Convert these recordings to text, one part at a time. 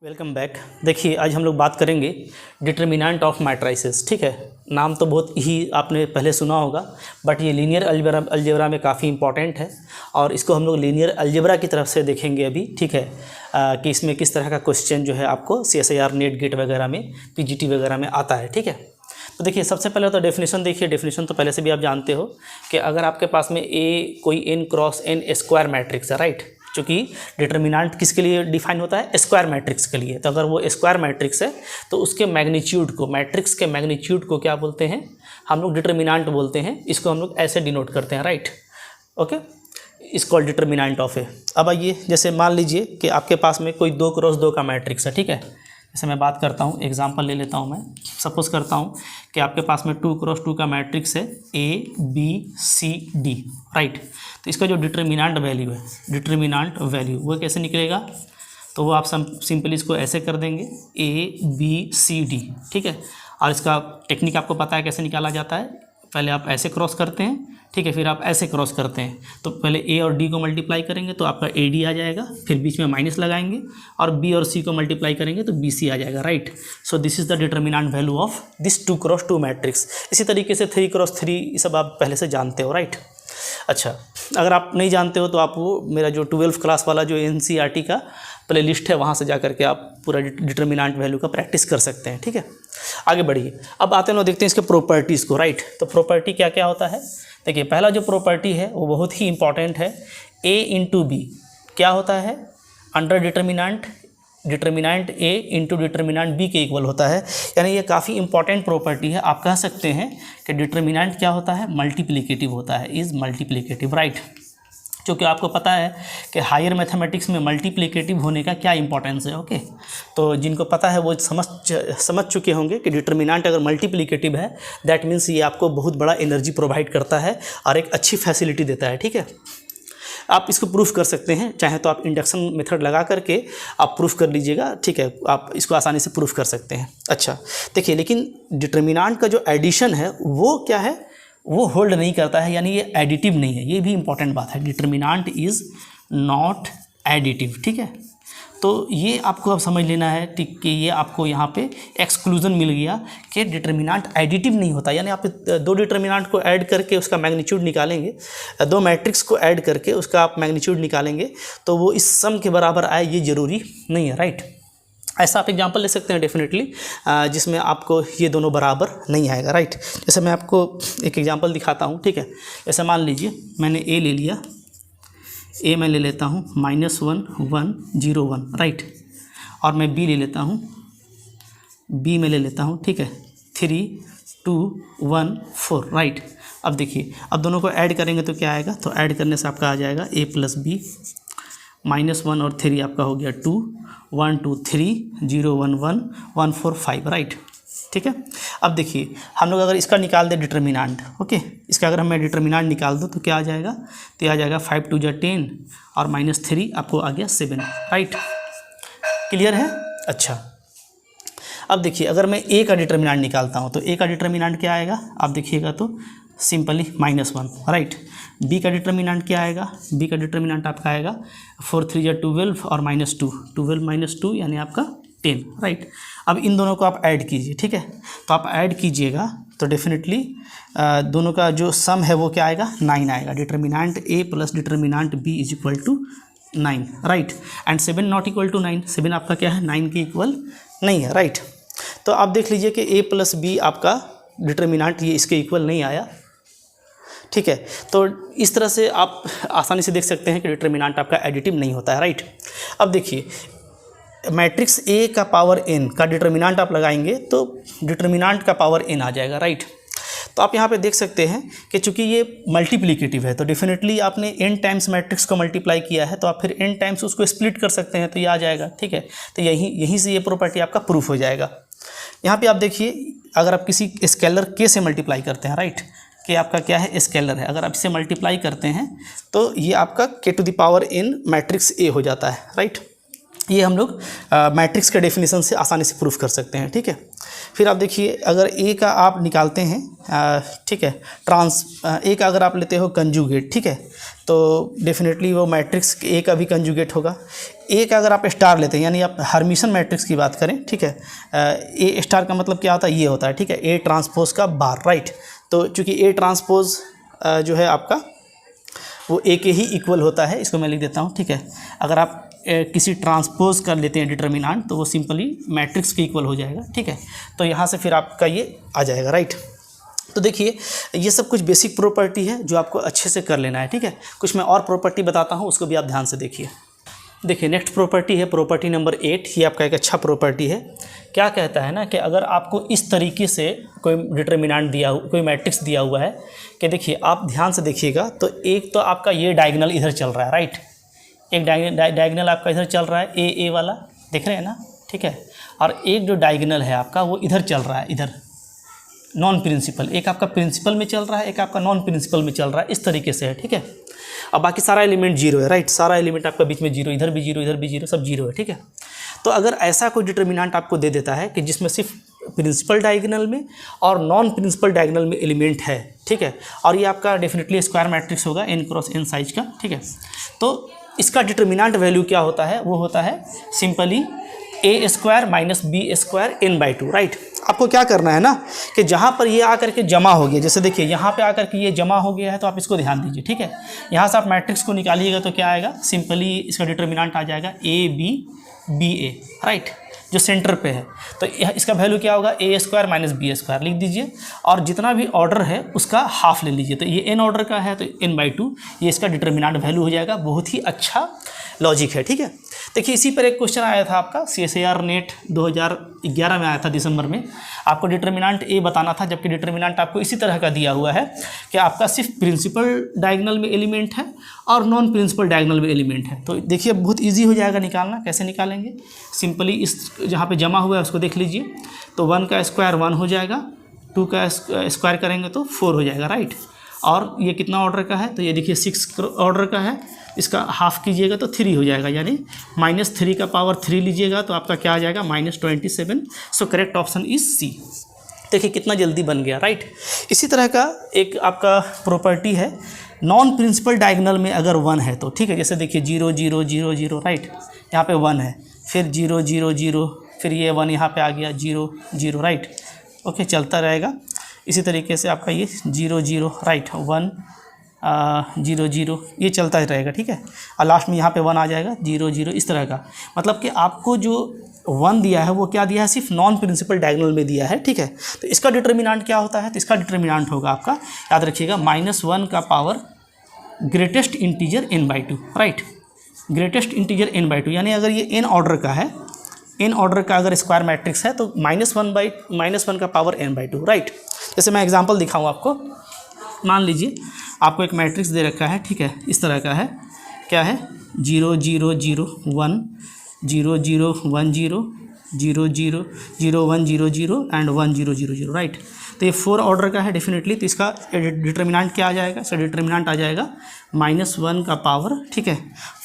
Welcome back. देखिए आज हम लोग बात करेंगे डिटर्मिनेंट ऑफ मैट्रिसेस। ठीक है, नाम तो बहुत ही आपने पहले सुना होगा, बट ये लीनियर अलजेब्रा में काफ़ी इंपॉर्टेंट है और इसको हम लोग लीनियर अलजेब्रा की तरफ से देखेंगे अभी। ठीक है, कि इसमें किस तरह का क्वेश्चन जो है आपको CSIR नेट गेट वगैरह में PGT वगैरह में आता है। ठीक है, तो देखिए सबसे पहले तो डेफिनेशन देखिए। डेफिनेशन तो पहले से भी आप जानते हो कि अगर आपके पास में कोई n cross n square matrix है, राइट, चूँकि डिटर्मिनेंट किसके लिए डिफाइन होता है, स्क्वायर मैट्रिक्स के लिए। तो अगर वो स्क्वायर मैट्रिक्स है तो उसके मैग्नीट्यूड को, मैट्रिक्स के मैग्नीट्यूड को क्या बोलते हैं हम लोग, डिटर्मिनेंट बोलते हैं। इसको हम लोग ऐसे डिनोट करते हैं, right, okay, is called determinant of A. अब आइए, जैसे मान लीजिए कि आपके पास में कोई 2 क्रॉस 2 का मैट्रिक्स है। ठीक है, जैसे मैं बात करता हूँ, एग्जांपल ले लेता हूँ मैं। सपोज करता हूँ कि आपके पास में 2 क्रॉस 2 का मैट्रिक्स है ABCD, राइट। तो इसका जो डिटर्मिनेंट वैल्यू है, डिटर्मिनेंट वैल्यू वो कैसे निकलेगा, तो वो आप सिंपली इसको ऐसे कर देंगे ABCD। ठीक है, और इसका टेक्निक आपको पता है कैसे निकाला जाता है। पहले आप ऐसे क्रॉस करते हैं, ठीक है, फिर आप ऐसे क्रॉस करते हैं। तो पहले A और D को मल्टीप्लाई करेंगे तो आपका AD आ जाएगा, फिर बीच में माइनस लगाएंगे और B और C को मल्टीप्लाई करेंगे तो BC आ जाएगा, right. So this is the determinant value of this 2 cross 2 matrix. इसी तरीके से 3 क्रॉस 3 ये सब आप पहले से जानते हो, राइट। अच्छा, अगर आप नहीं जानते हो तो आप वो मेरा जो 12th क्लास वाला जो NCERT का प्ले लिस्ट है वहाँ से जा करके आप पूरा डिटर्मिनेंट वैल्यू का प्रैक्टिस कर सकते हैं। ठीक है, आगे बढ़िए। अब आते हैं लोग देखते हैं इसके प्रॉपर्टीज़ को, राइट। तो प्रॉपर्टी क्या क्या होता है, देखिए पहला जो प्रॉपर्टी है वो बहुत ही इंपॉर्टेंट है। A इंटू बी क्या होता है, under determinant A into determinant B के इक्वल होता है। यानी ये काफ़ी इंपॉर्टेंट प्रॉपर्टी है। आप कह सकते हैं कि डिटर्मिनेंट क्या होता है, मल्टीप्लिकेटिव होता है, इज़ मल्टीप्लिकेटिव, राइट। क्योंकि आपको पता है कि हायर मैथमेटिक्स में मल्टीप्लिकेटिव होने का क्या इंपॉर्टेंस है, ओके। तो जिनको पता है वो समझ चुके होंगे कि डिटर्मिनेंट अगर मल्टीप्लिकेटिव है दैट मीन्स ये आपको बहुत बड़ा एनर्जी प्रोवाइड करता है और एक अच्छी फैसिलिटी देता है। ठीक है, आप इसको प्रूफ कर सकते हैं, चाहे तो आप इंडक्शन मेथड लगा करके आप प्रूफ कर लीजिएगा। ठीक है, आप इसको आसानी से प्रूफ कर सकते हैं। अच्छा देखिए, लेकिन डिटर्मिनेंट का जो एडिशन है वो क्या है, वो होल्ड नहीं करता है, यानी ये एडिटिव नहीं है। ये भी इंपॉर्टेंट बात है, डिटर्मिनेंट इज़ नॉट एडिटिव। ठीक है, तो ये आपको अब समझ लेना है कि ये आपको यहाँ पे एक्सक्लूजन मिल गया कि डिटर्मिनेंट एडिटिव नहीं होता। यानी आप 2 डिटर्मिनेंट को ऐड करके उसका मैग्नीट्यूड निकालेंगे, 2 मैट्रिक्स को ऐड करके उसका आप मैग्नीट्यूड निकालेंगे तो वो इस सम के बराबर आए, ये ज़रूरी नहीं है, राइट। ऐसा आप एग्जांपल ले सकते हैं डेफिनेटली, जिसमें आपको ये दोनों बराबर नहीं आएगा, राइट। जैसे मैं आपको एक एग्जांपल दिखाता हूँ। ठीक है, जैसे मान लीजिए मैंने A ले लिया, A मैं ले लेता हूँ -1 1 0 1, राइट, और मैं B ले लेता हूँ, B में ले लेता हूँ, ठीक है, 3 2 1 4, राइट। अब देखिए, अब दोनों को ऐड करेंगे तो क्या आएगा, तो ऐड करने से आपका आ जाएगा A + B, -1 और 3 आपका हो गया 2 1 2 3 0 1 1 1 4 5, राइट। ठीक है, अब देखिए हम लोग अगर इसका निकाल दें डिटर्मिनेंट, ओके, इसका अगर मैं डिटर्मिनेंट निकाल दूँ तो क्या आ जाएगा, तो आ जाएगा 5 2 10 और -3 आपको आ गया 7, राइट। क्लियर है। अच्छा, अब देखिए अगर मैं A का डिटर्मिनेंट निकालता हूँ तो A का डिटर्मिनेंट क्या आएगा, आप देखिएगा तो सिंपली -1, राइट। B का डिटर्मिनेंट क्या आएगा, B का डिटर्मिनेंट आपका आएगा 4 3 12 और -2, 12 - 2 यानी आपका 10, राइट। अब इन दोनों को आप ऐड कीजिए, ठीक है, तो आप ऐड कीजिएगा तो डेफिनेटली दोनों का जो सम है वो क्या आएगा, 9 आएगा। Determinant A + determinant B = 9, right. And 7 not equal to 9, 7 आपका क्या है, 9 के इक्वल नहीं है, राइट। तो आप देख लीजिए कि A + B आपका डिटर्मिनेंट ये इसके इक्वल नहीं आया। ठीक है, तो इस तरह से आप आसानी से देख सकते हैं कि डिटर्मिनेंट आपका एडिटिव नहीं होता है, राइट। अब देखिए मैट्रिक्स A का पावर n का डिटर्मिनेंट आप लगाएंगे तो डिटर्मिनेंट का पावर n आ जाएगा, राइट। तो आप यहाँ पे देख सकते हैं कि चूंकि ये मल्टीप्लिकेटिव है तो डेफिनेटली आपने n टाइम्स मैट्रिक्स को मल्टीप्लाई किया है तो आप फिर n टाइम्स उसको स्प्लिट कर सकते हैं तो ये आ जाएगा। ठीक है, तो यहीं से ये प्रॉपर्टी आपका प्रूफ हो जाएगा। यहाँ पे आप देखिए, अगर आप किसी स्केलर k से मल्टीप्लाई करते हैं, राइट, कि आपका क्या है, स्केलर है, अगर आप इसे मल्टीप्लाई करते हैं तो ये आपका k⁴ n मैट्रिक्स A हो जाता है, राइट। ये हम लोग मैट्रिक्स के डेफिनेशन से आसानी से प्रूफ कर सकते हैं, ठीक है। फिर आप देखिए, अगर ए का आप निकालते हैं, ठीक है, ए का अगर आप लेते हो कंजुगेट, ठीक है, तो डेफिनेटली वो मैट्रिक्स ए का भी कंजुगेट होगा। ए का अगर आप स्टार लेते हैं, यानी आप हर्मिशन मैट्रिक्स की बात करें, ठीक है, ए स्टार का मतलब क्या होता है, ये होता है, ठीक है, ए ट्रांसपोज का बार, राइट। तो चूँकि ए ट्रांसपोज जो है आपका वो ए के ही इक्वल होता है, इसको मैं लिख देता हूँ, ठीक है। अगर आप किसी ट्रांसपोज कर लेते हैं डिटर्मिनेंट, तो वो सिंपली मैट्रिक्स के इक्वल हो जाएगा, ठीक है। तो यहाँ से फिर आपका ये आ जाएगा, राइट। तो देखिए, ये सब कुछ बेसिक प्रॉपर्टी है जो आपको अच्छे से कर लेना है, ठीक है। कुछ मैं और प्रॉपर्टी बताता हूँ, उसको भी आप ध्यान से देखिए। देखिए, नेक्स्ट प्रॉपर्टी है प्रॉपर्टी नंबर 8। ये आपका एक अच्छा प्रॉपर्टी है। क्या कहता है ना कि अगर आपको इस तरीके से कोई डिटर्मिनेंट दिया हुआ, कोई मैट्रिक्स दिया हुआ है कि देखिए, आप ध्यान से देखिएगा, तो एक तो आपका ये डायगोनल इधर चल रहा है, राइट। एक डायगोनल आपका इधर चल रहा है, ए वाला, देख रहे हैं ना, ठीक है। और एक जो डायगोनल है आपका वो इधर चल रहा है, इधर नॉन प्रिंसिपल। एक आपका प्रिंसिपल में चल रहा है, एक आपका नॉन प्रिंसिपल में चल रहा है, इस तरीके से है, ठीक है। अब बाकी सारा एलिमेंट जीरो है, राइट। सारा एलिमेंट आपका बीच में जीरो, इधर भी जीरो, इधर भी जीरो, सब जीरो है, ठीक है। तो अगर ऐसा कोई डिटर्मिनेंट आपको दे देता है कि जिसमें सिर्फ प्रिंसिपल डायगोनल में और नॉन प्रिंसिपल डायगोनल में एलिमेंट है, ठीक है, और ये आपका डेफिनेटली स्क्वायर मैट्रिक्स होगा n क्रॉस n साइज का, ठीक है। तो इसका डिटर्मिनेंट वैल्यू क्या होता है, वो होता है simply a square minus b square n/2, right. आपको क्या करना है ना कि जहाँ पर ये आकर के जमा हो गया, जैसे देखिए यहाँ पे आकर के ये जमा हो गया है, तो आप इसको ध्यान दीजिए, ठीक है। यहाँ से आप मैट्रिक्स को निकालिएगा तो क्या आएगा, सिंपली इसका डिटर्मिनेंट आ जाएगा a राइट, जो सेंटर पे है। तो इसका वैल्यू क्या होगा, a square minus b square लिख दीजिए, और जितना भी ऑर्डर है उसका हाफ ले लीजिए। तो ये n ऑर्डर का है तो n/2 ये इसका डिटर्मिनेंट वैल्यू हो जाएगा। बहुत ही अच्छा लॉजिक है, ठीक है। देखिए, इसी पर एक क्वेश्चन आया था आपका CSIR नेट 2011 में आया था, दिसंबर में। आपको डिटर्मिनेंट ए बताना था, जबकि डिटर्मिनेंट आपको इसी तरह का दिया हुआ है कि आपका सिर्फ प्रिंसिपल डायगोनल में एलिमेंट है और नॉन प्रिंसिपल डायगोनल में एलिमेंट है। तो देखिए, बहुत इजी हो जाएगा निकालना। कैसे निकालेंगे, सिंपली इस जहाँ पे जमा हुआ है उसको देख लीजिए। तो 1 का स्क्वायर 1 हो जाएगा, 2 का स्क्वायर करेंगे तो 4 हो जाएगा, राइट। और ये कितना ऑर्डर का है, तो ये देखिए 6 ऑर्डर का है, इसका हाफ कीजिएगा तो 3 हो जाएगा, यानी -3 का पावर 3 लीजिएगा तो आपका क्या आ जाएगा, -27। So correct option is c. देखिए कितना जल्दी बन गया, राइट। इसी तरह का एक आपका प्रॉपर्टी है, नॉन प्रिंसिपल डायगोनल में अगर 1 है तो, ठीक है। जैसे देखिए 0 0 0 0, राइट, यहाँ पे 1 है, फिर 0 0 0, फिर ये 1 यहाँ पे आ गया, 0 0, राइट। ओके, चलता रहेगा। इसी तरीके से आपका ये 0 0, राइट, 1 0 0, ये चलता ही रहेगा, ठीक है। और लास्ट में यहाँ पे 1 आ जाएगा, 0 0, इस तरह का। मतलब कि आपको जो 1 दिया है वो क्या दिया है, सिर्फ नॉन प्रिंसिपल डायगोनल में दिया है, ठीक है। तो इसका डिटर्मिनेंट क्या होता है, तो इसका डिटर्मिनेंट होगा आपका, याद रखिएगा, -1 का power greatest integer n/2, right. Greatest integer n/2, यानी अगर ये n ऑर्डर का है, n ऑर्डर का अगर स्क्वायर मैट्रिक्स है तो -1 का पावर n/2, राइट। जैसे मैं एग्जांपल दिखाऊं आपको, मान लीजिए आपको एक मैट्रिक्स दे रखा है, ठीक है, इस तरह का है, क्या है, 0 0 0 1 0 0 1 0 0 0 0 1 0 0 एंड 1 0 0 0, राइट। तो ये 4 ऑर्डर का है डेफिनेटली। तो इसका डिटर्मिनेंट क्या आ जाएगा, इसका डिटर्मिनेंट आ जाएगा -1 का पावर, ठीक है,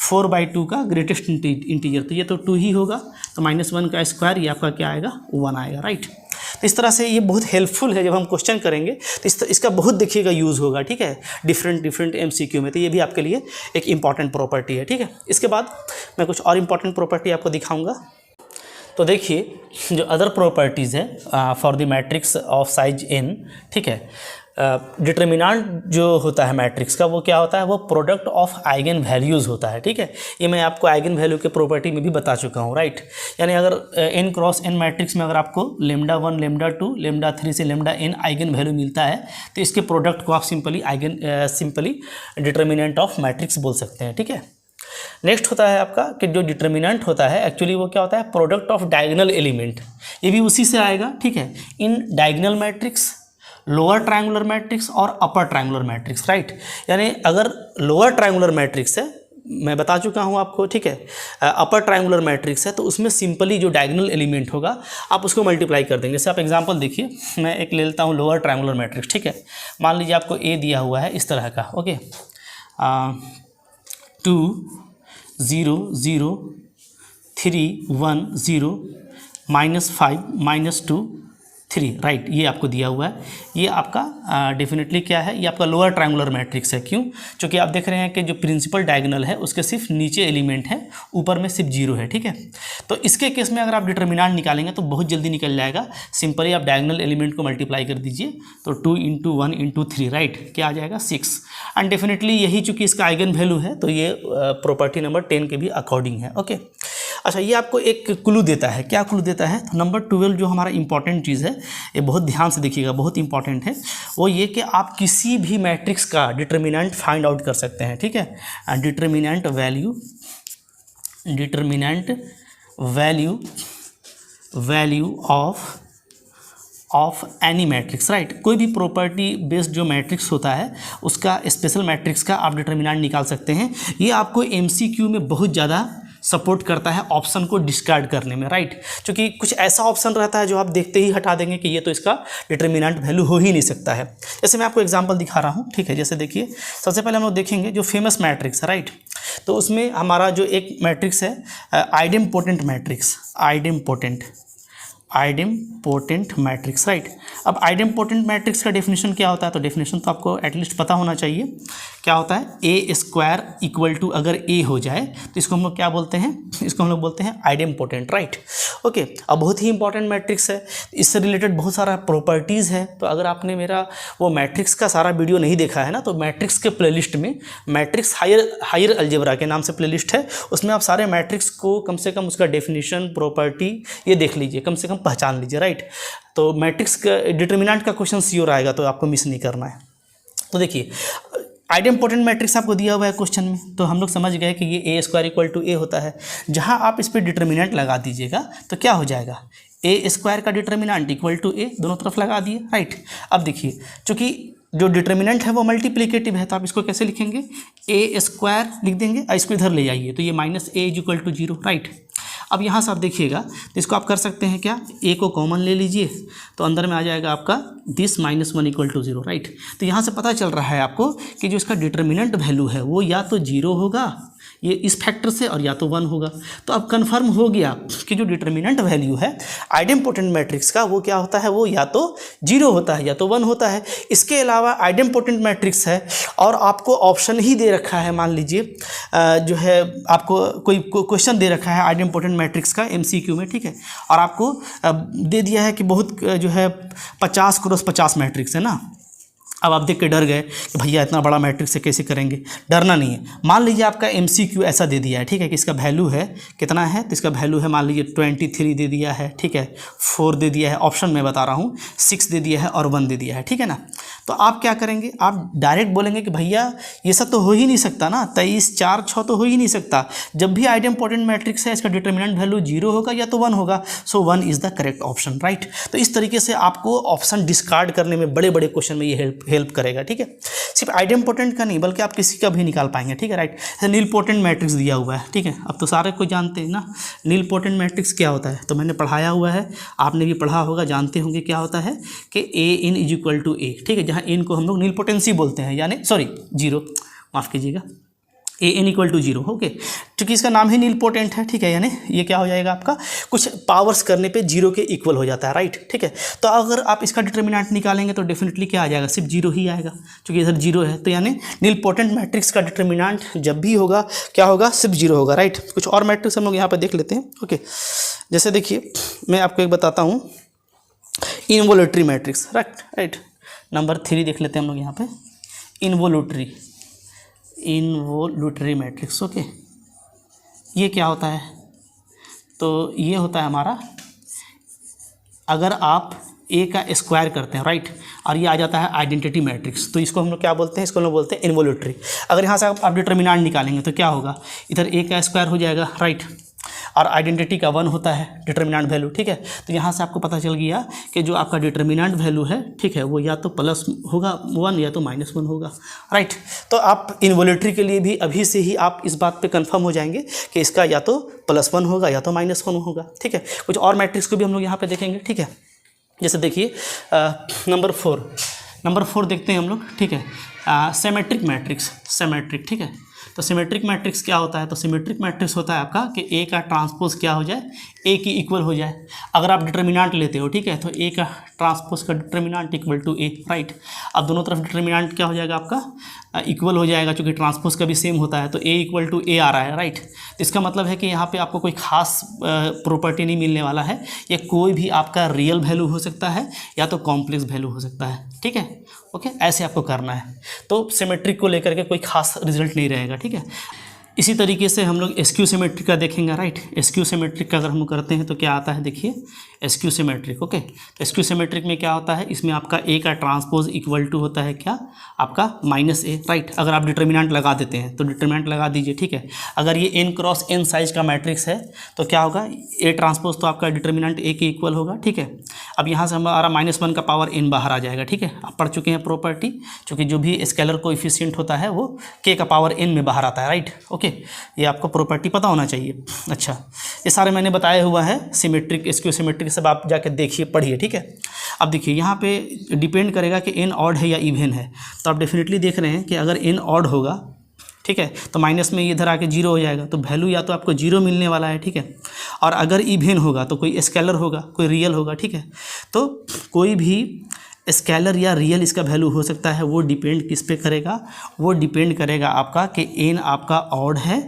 4/2 का ग्रेटेस्ट इंटीजर। तो ये तो 2 ही होगा, तो -1 का स्क्वायर, ये आपका क्या आएगा, 1 आएगा, राइट। तो इस तरह से ये बहुत हेल्पफुल है। जब हम क्वेश्चन करेंगे तो इसका बहुत देखिएगा यूज़ होगा, ठीक है, डिफरेंट MCQ में। तो ये भी आपके लिए एक इंपॉर्टेंट प्रॉपर्टी है, ठीक है। इसके बाद मैं कुछ और इंपॉर्टेंट प्रॉपर्टी आपको दिखाऊंगा। तो देखिए, जो अदर प्रॉपर्टीज़ है for the matrix of size n, ठीक है, डिटर्मिनेंट जो होता है मैट्रिक्स का, वो क्या होता है, वो प्रोडक्ट ऑफ आइगन वैल्यूज़ होता है, ठीक है। ये मैं आपको आइगन वैल्यू के प्रॉपर्टी में भी बता चुका हूँ, राइट। यानी अगर n क्रॉस n मैट्रिक्स में अगर आपको λ1 λ2 λ3 से λn आइगन वैल्यू मिलता है, तो इसके प्रोडक्ट को आप सिंपली डिटर्मिनेंट ऑफ मैट्रिक्स बोल सकते हैं, ठीक है। नेक्स्ट होता है आपका कि जो डिटर्मिनेंट होता है एक्चुअली वो क्या होता है, प्रोडक्ट ऑफ डायगोनल एलिमेंट। ये भी उसी से आएगा, ठीक है, इन diagonal matrix, lower triangular matrix और अपर ट्रायंगुलर मैट्रिक्स, राइट। यानी अगर लोअर ट्रायंगुलर मैट्रिक्स है, मैं बता चुका हूँ आपको, ठीक है, अपर ट्रायंगुलर मैट्रिक्स है, तो उसमें सिंपली जो डायगोनल एलिमेंट होगा आप उसको मल्टीप्लाई कर देंगे। जैसे आप एग्जांपल देखिए, मैं एक ले लेता हूँ लोअर ट्रायंगुलर मैट्रिक्स, ठीक है। मान लीजिए आपको ए दिया हुआ है इस तरह का, ओके, 2 0 0 3 1 0 -5 -2 3, राइट। ये आपको दिया हुआ है। ये आपका डेफिनेटली क्या है, ये आपका लोअर ट्रायंगुलर मैट्रिक्स है। क्यों? क्योंकि आप देख रहे हैं कि जो प्रिंसिपल डायगोनल है उसके सिर्फ नीचे एलिमेंट है, ऊपर में सिर्फ 0 है, ठीक है। तो इसके केस में अगर आप डिटर्मिनेंट निकालेंगे तो बहुत जल्दी निकल जाएगा। सिंपली आप डायगोनल एलिमेंट को मल्टीप्लाई कर दीजिए, तो 2 × 1 × 3, राइट, क्या आ जाएगा 6। एंड डेफिनेटली यही चूँकि इसका आइगन वैल्यू है तो ये प्रॉपर्टी नंबर 10 के भी अकॉर्डिंग है। ओके, अच्छा, ये आपको एक क्लू देता है। क्या क्लू देता है? तो नंबर 12 जो हमारा इंपॉर्टेंट चीज़ है, ये बहुत ध्यान से देखिएगा, बहुत इंपॉर्टेंट है। वो ये कि आप किसी भी मैट्रिक्स का डिटर्मिनेंट फाइंड आउट कर सकते हैं, ठीक है। Determinant value of any matrix, right. कोई भी प्रॉपर्टी बेस्ड जो मैट्रिक्स होता है उसका, स्पेशल मैट्रिक्स का आप डिटर्मिनेंट निकाल सकते हैं। ये आपको MCQ में बहुत ज़्यादा सपोर्ट करता है ऑप्शन को डिस्कार्ड करने में, राइट। क्योंकि कुछ ऐसा ऑप्शन रहता है जो आप देखते ही हटा देंगे कि ये तो इसका डिटर्मिनेंट वैल्यू हो ही नहीं सकता है। जैसे मैं आपको एग्जांपल दिखा रहा हूँ, ठीक है। जैसे देखिए, सबसे पहले हम लोग देखेंगे जो फेमस मैट्रिक्स है, राइट। तो उसमें हमारा जो एक मैट्रिक्स है आइडेम्पोटेंट मैट्रिक्स, राइट। अब आइडेम्पोटेंट मैट्रिक्स का डेफिनेशन क्या होता है? तो डेफिनेशन तो आपको एटलीस्ट पता होना चाहिए। क्या होता है? A² इक्वल टू, अगर A हो जाए तो इसको हम लोग क्या बोलते हैं? इसको हम लोग बोलते हैं आइडेम्पोटेंट, राइट। ओके, अब बहुत ही इंपॉर्टेंट मैट्रिक्स है, इससे रिलेटेड बहुत सारा प्रॉपर्टीज़ है। तो अगर आपने मेरा वो मैट्रिक्स का सारा वीडियो नहीं देखा है ना, तो मैट्रिक्स के प्लेलिस्ट में मैट्रिक्स हायर अलजेब्रा के नाम से प्लेलिस्ट है, उसमें आप सारे मैट्रिक्स को कम से कम उसका डेफिनेशन, प्रॉपर्टी ये देख लीजिए, कम से कम पहचान लीजिए, राइट। तो मैट्रिक्स का डिटर्मिनेंट का क्वेश्चन श्योर आएगा, तो आपको मिस नहीं करना है। तो देखिए, आइडेम्पोटेंट मैट्रिक्स आपको दिया हुआ है क्वेश्चन में, तो हम लोग समझ गए कि ये A² इक्वल टू A होता है। जहाँ आप इस पर डिटर्मिनेंट लगा दीजिएगा तो क्या हो जाएगा? A² का डिटर्मिनेंट इक्वल टू A, दोनों तरफ लगा दिए, राइट। अब देखिए, चूँकि जो डिटर्मिनेंट है वो मल्टीप्लिकेटिव है, तो आप इसको कैसे लिखेंगे? A² लिख देंगे, इसको इधर ले जाइए, तो ये -A इक्वल टू 0, राइट। अब यहाँ से आप देखिएगा, तो इसको आप कर सकते हैं क्या? A को कॉमन ले लीजिए, तो अंदर में आ जाएगा आपका दिस -1 इक्वल टू 0, राइट। तो यहाँ से पता चल रहा है आपको कि जो इसका डिटर्मिनेंट वैल्यू है वो या तो 0 होगा, ये इस फैक्टर से, और या तो 1 होगा। तो अब कन्फर्म हो गया कि जो डिटर्मिनेंट वैल्यू है आइडेम्पोटेंट मैट्रिक्स का, वो क्या होता है? वो या तो 0 होता है या तो 1 होता है। इसके अलावा आइडेम्पोटेंट मैट्रिक्स है और आपको ऑप्शन ही दे रखा है, मान लीजिए जो है आपको कोई क्वेश्चन दे रखा है आइडेम्पोटेंट मैट्रिक्स का MCQ में, ठीक है, और आपको दे दिया है कि बहुत जो है 50 × 50 मैट्रिक्स है ना। अब आप देख के डर गए कि भैया इतना बड़ा मैट्रिक्स से कैसे करेंगे? डरना नहीं है। मान लीजिए आपका MCQ ऐसा दे दिया है, ठीक है, कि इसका वैल्यू है कितना है? तो इसका वैल्यू है मान लीजिए 23 दे दिया है, ठीक है, 4 दे दिया है, ऑप्शन में बता रहा हूँ, 6 दे दिया है और 1 दे दिया है, ठीक है ना। तो आप क्या करेंगे? आप डायरेक्ट बोलेंगे कि भैया ये सब तो हो ही नहीं सकता ना, 23 4 6 तो हो ही नहीं सकता। जब भी आइडेम्पोटेंट मैट्रिक्स है इसका डिटर्मिनेंट वैल्यू 0 होगा या तो 1 होगा, सो 1 is the correct option, right. तो इस तरीके से आपको ऑप्शन डिस्कार्ड करने में बड़े बड़े क्वेश्चन में ये हेल्प करेगा, ठीक है। सिर्फ आइडेम्पोटेंट का नहीं बल्कि आप किसी का भी निकाल पाएंगे, ठीक है, राइट। जैसे नीलपोटेंट मैट्रिक्स दिया हुआ है, ठीक है, अब तो सारे को जानते हैं ना नीलपोटेंट मैट्रिक्स क्या होता है, तो मैंने पढ़ाया हुआ है, आपने भी पढ़ा होगा, जानते होंगे क्या होता है कि A इन इक्वल टू A, ठीक है, जहाँ इन को हम लोग नीलपोटेंसी बोलते हैं, यानी सॉरी 0, माफ़ कीजिएगा, AN इक्वल टू 0, ओके। क्योंकि इसका नाम ही नीलपोटेंट है, ठीक है, यानी ये क्या हो जाएगा आपका कुछ पावर्स करने पे 0 के इक्वल हो जाता है, राइट, ठीक है। तो अगर आप इसका डिटर्मिनेंट निकालेंगे तो डेफिनेटली क्या आ जाएगा? सिर्फ 0 ही आएगा, क्योंकि इधर 0 है। तो यानी नीलपोटेंट मैट्रिक्स का डिटर्मिनेंट जब भी होगा क्या होगा? सिर्फ 0 होगा, राइट। कुछ और मैट्रिक्स हम लोग यहाँ पर देख लेते हैं, ओके। जैसे देखिए, मैं आपको एक बताता हूँ, इनवोल्यूटरी मैट्रिक्स, राइट। नंबर 3 देख लेते हैं हम लोग यहाँ पे, इनवोल्यूटरी मैट्रिक्स, ओके। ये क्या होता है? तो ये होता है हमारा, अगर आप A का स्क्वायर करते हैं, राइट, और ये आ जाता है आइडेंटिटी मैट्रिक्स, तो इसको हम लोग क्या बोलते हैं? इसको हम लोग बोलते हैं इनवोल्यूटरी। अगर यहाँ से आप डिटर्मिनेंट निकालेंगे तो क्या होगा? इधर A का स्क्वायर हो जाएगा, राइट, और आइडेंटिटी का 1 होता है डिटर्मिनेंट वैल्यू, ठीक है। तो यहाँ से आपको पता चल गया कि जो आपका डिटर्मिनेंट वैल्यू है, ठीक है, वो या तो प्लस होगा 1 या तो -1 होगा, राइट। तो आप इनवोल्यूटरी के लिए भी अभी से ही आप इस बात पे कंफर्म हो जाएंगे कि इसका या तो +1 होगा या तो -1 होगा, ठीक है। कुछ और मैट्रिक्स को भी हम लोग यहाँ पे देखेंगे, ठीक है। जैसे देखिए नंबर 4 देखते हैं हम लोग, ठीक है, सिमेट्रिक मैट्रिक्स, सिमेट्रिक, ठीक है। तो सिमेट्रिक मैट्रिक्स क्या होता है? तो सिमेट्रिक मैट्रिक्स होता है आपका कि ए का ट्रांसपोज क्या हो जाए, ए की इक्वल हो जाए। अगर आप डिटर्मिनेंट लेते हो, ठीक है, तो ए का ट्रांसपोज का determinant equal to A, right. अब दोनों तरफ डिटर्मिनेंट क्या हो जाएगा आपका, इक्वल हो जाएगा, क्योंकि ट्रांसपोज का भी सेम होता है, तो ए इक्वल टू ए आ रहा है, राइट। इसका मतलब है कि यहाँ पे आपको कोई खास प्रॉपर्टी नहीं मिलने वाला है, ये कोई भी आपका रियल वैल्यू हो सकता है या तो कॉम्प्लेक्स वैल्यू हो सकता है, ठीक है, ओके। ऐसे आपको करना है, तो सिमेट्रिक को लेकर के कोई खास रिजल्ट नहीं रहेगा, ठीक है। इसी तरीके से हम लोग एसक्यू सिमेट्रिक का देखेंगे, राइट। एसक्यू सिमेट्रिक का अगर हम करते हैं तो क्या आता है, देखिए SQ symmetric, okay. SQ symmetric में क्या होता है, इसमें आपका ए का ट्रांसपोज इक्वल टू होता है क्या, आपका माइनस ए, राइट। अगर आप डिटर्मिनेंट लगा देते हैं तो डिटर्मिनेंट लगा दीजिए, ठीक है। अगर ये n क्रॉस n साइज का मैट्रिक्स है तो क्या होगा, ए ट्रांसपोज तो आपका डिटर्मिनेंट ए के इक्वल होगा, ठीक है। अब यहाँ से हमारा -1 का पावर n बाहर आ जाएगा, ठीक है। आप पढ़ चुके हैं प्रॉपर्टी, क्योंकि जो भी स्केलर कोएफिशिएंट होता है वो k का पावर n में बाहर आता है, राइट, ओके। ये आपको प्रॉपर्टी पता होना चाहिए। अच्छा, ये सारे मैंने बताया हुआ है सिमेट्रिक, एसक्यू सिमेट्रिक, सब आप जाके देखिए, पढ़िए, ठीक है। अब देखिए यहाँ पे डिपेंड करेगा कि n ऑड है या इवन है, तो आप डेफिनेटली देख रहे हैं कि अगर n ऑड होगा, ठीक है, तो माइनस में इधर आके 0 हो जाएगा, तो वैल्यू या तो आपको 0 मिलने वाला है, ठीक है। और अगर इवन होगा तो कोई स्केलर होगा, कोई रियल होगा, ठीक है। तो कोई भी स्केलर या रियल इसका वैल्यू हो सकता है, वो डिपेंड किस पे करेगा, वो डिपेंड करेगा आपका कि n आपका ऑड है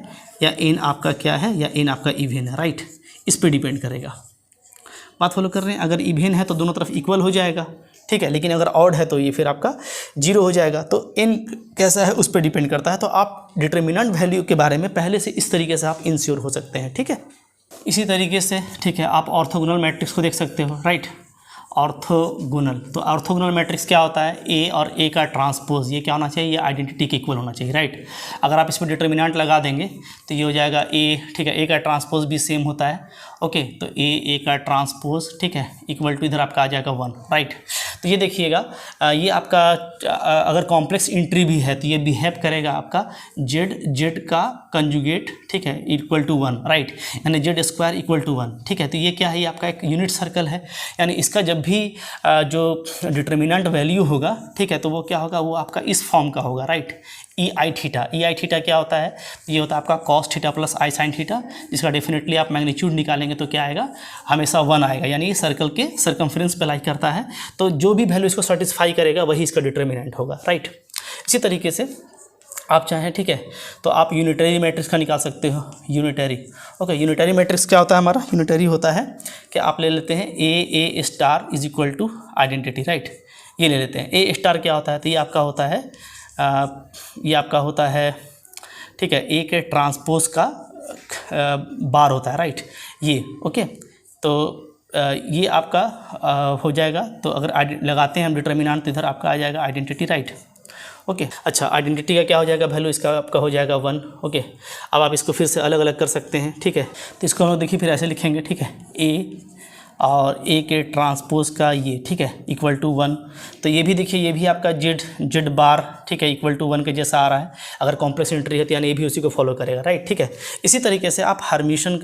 या n आपका क्या है, या n आपका इवन है, राइट। इस पे डिपेंड करेगा, बात फॉलो कर रहे हैं। अगर इवन है तो दोनों तरफ इक्वल हो जाएगा, ठीक है, लेकिन अगर ऑड है तो ये फिर आपका 0 हो जाएगा। तो n कैसा है उस पर डिपेंड करता है। तो आप डिटर्मिनेंट वैल्यू के बारे में पहले से इस तरीके से आप इंश्योर हो सकते हैं, ठीक है। इसी तरीके से, ठीक है, आप ऑर्थोगोनल मैट्रिक्स को देख सकते हो, राइट। ऑर्थोगोनल, तो ऑर्थोगोनल मैट्रिक्स क्या होता है, ए और ए का ट्रांसपोज, ये क्या होना चाहिए, ये आइडेंटिटी के इक्वल होना चाहिए, राइट। अगर आप इसमें डिटर्मिनेंट लगा देंगे तो ये हो जाएगा ए, ठीक है, ए का ट्रांसपोज भी सेम होता है, ओके। तो ए का ट्रांसपोज, ठीक है, इक्वल टू इधर आपका आ जाएगा 1, राइट। तो ये देखिएगा, ये आपका अगर कॉम्प्लेक्स इंट्री भी है तो ये बिहेव करेगा आपका जेड का कंजुगेट, ठीक है, इक्वल टू 1, राइट, यानी जेड स्क्वायर इक्वल टू 1, ठीक है। तो ये क्या है, ये आपका एक यूनिट सर्कल है, यानी इसका जब भी जो डिटर्मिनेंट वैल्यू होगा, ठीक है, तो वो क्या होगा, वो आपका इस फॉर्म का होगा, राइट। ई आई थीटा क्या होता है, ये होता है आपका कॉस थीटा प्लस आई साइन थीटा, जिसका डेफिनेटली आप मैग्नीट्यूड निकालेंगे तो क्या आएगा, हमेशा 1 आएगा, यानी ये सर्कल के सर्कमफ्रेंस पे लाई करता है। तो जो भी वैल्यू इसको सेटिस्फाई करेगा वही इसका डिटर्मिनेंट होगा, राइट। इसी तरीके से आप चाहें, ठीक है, तो आप यूनिटरी मैट्रिक्स का निकाल सकते हो, यूनिटरी, ओके। यूनिटरी मैट्रिक्स क्या होता है हमारा, यूनिटरी होता है कि आप ले लेते हैं A star is equal to identity, right. ये ले लेते हैं, ए स्टार क्या होता है, तो ये आपका होता है, ये आपका होता है, ठीक है, ए के ट्रांसपोज का बार होता है, राइट, ये, ओके। तो ये आपका हो जाएगा। तो अगर लगाते हैं हम डिटर्मिनेंट तो इधर आपका आ जाएगा आइडेंटिटी, राइट, ओके। अच्छा, आइडेंटिटी का क्या हो जाएगा वैल्यू, इसका आपका हो जाएगा 1, ओके। अब आप इसको फिर से अलग अलग कर सकते हैं, ठीक है। तो इसको हम देखिए फिर ऐसे लिखेंगे, ठीक है, ए और ए के ट्रांसपोज का ये, ठीक है, इक्वल टू 1। तो ये भी देखिए, ये भी आपका जेड बार, ठीक है, इक्वल टू 1 के जैसा आ रहा है। अगर कॉम्प्लेक्स इंट्री है तो यानी ये भी उसी को फॉलो करेगा, राइट, ठीक है। इसी तरीके से आप हर्मिशन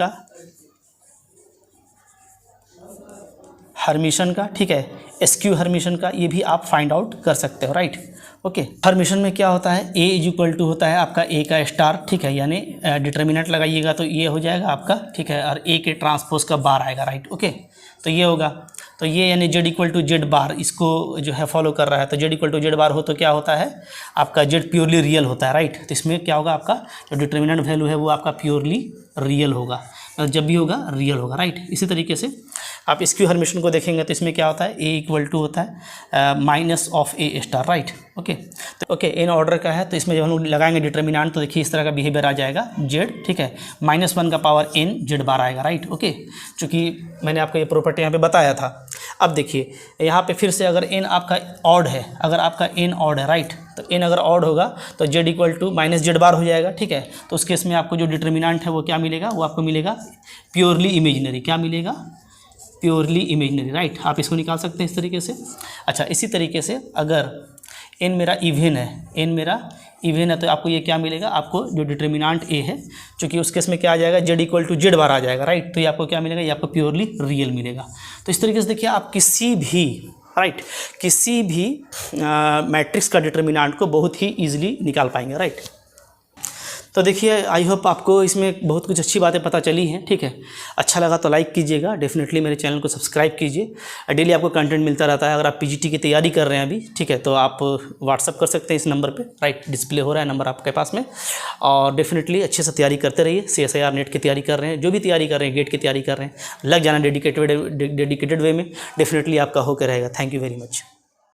का, ठीक है, एसक्यू हर्मिशन का, ये भी आप फाइंड आउट कर सकते हो, राइट, ओके। हर्मिशन में क्या होता है, ए इज इक्वल टू होता है आपका ए का स्टार, ठीक है, यानी डिटर्मिनेंट लगाइएगा तो ये हो जाएगा आपका, ठीक है, और ए के ट्रांसपोज का बार आएगा, राइट, ओके। तो ये होगा, तो ये यानी जेड इक्वल टू जेड बार इसको जो है फॉलो कर रहा है। तो Z equal to Z bar हो तो क्या होता है, आपका जेड प्योरली रियल होता है, राइट। तो इसमें क्या होगा, आपका जो डिटर्मिनेंट वैल्यू है वो आपका प्योरली रियल होगा, जब भी होगा रियल होगा, राइट। इसी तरीके से आप स्क्यू हर्मिशन को देखेंगे तो इसमें क्या होता है, ए इक्वल टू होता है minus of A star, right, okay. तो ओके, इन ऑर्डर का है, तो इसमें जब हम लगाएंगे डिटर्मिनेंट तो देखिए इस तरह का बिहेवियर आ जाएगा, जेड, ठीक है, -1 का पावर n जेड बार आएगा, राइट, ओके। चूँकि मैंने आपको ये प्रॉपर्टी यहाँ पे बताया था। अब देखिए यहाँ पे फिर से अगर n आपका ऑड है, अगर आपका n ऑड है, राइट, तो n अगर ऑड होगा तो Z equal to minus Z bar हो जाएगा, ठीक है। तो उस केस में आपको जो डिटर्मिनेंट है वो क्या मिलेगा, वो आपको मिलेगा प्योरली इमेजिनरी, क्या मिलेगा, प्योरली इमेजिनरी, राइट। आप इसको निकाल सकते हैं इस तरीके से। अच्छा, इसी तरीके से अगर n मेरा इवन है तो आपको ये क्या मिलेगा, आपको जो डिटर्मिनेंट a है, चूँकि उस केस में क्या आ जाएगा, जेड इक्वल टू जेड बार आ जाएगा, राइट। तो ये आपको क्या मिलेगा, ये आपको प्योरली रियल मिलेगा। तो इस तरीके से देखिए आप किसी भी मैट्रिक्स का डिटर्मिनेंट को बहुत ही ईजिली निकाल पाएंगे, राइट। तो देखिए आई होप आपको इसमें बहुत कुछ अच्छी बातें पता चली हैं, ठीक है। अच्छा लगा तो लाइक कीजिएगा, डेफिनेटली मेरे चैनल को सब्सक्राइब कीजिए। डेली आपको कंटेंट मिलता रहता है। अगर आप पीजीटी की तैयारी कर रहे हैं अभी, ठीक है, तो आप व्हाट्सअप कर सकते हैं इस नंबर पे, राइट, डिस्प्ले हो रहा है नंबर आपके पास में। और डेफिनेटली अच्छे से तैयारी करते रहिए। CSIR नेट की तैयारी कर रहे हैं, जो भी तैयारी कर रहे हैं, गेट की तैयारी कर रहे हैं, लग जाना डेडिकेटेड वे में, डेफिनेटली आपका होकर रहेगा। Thank you very much.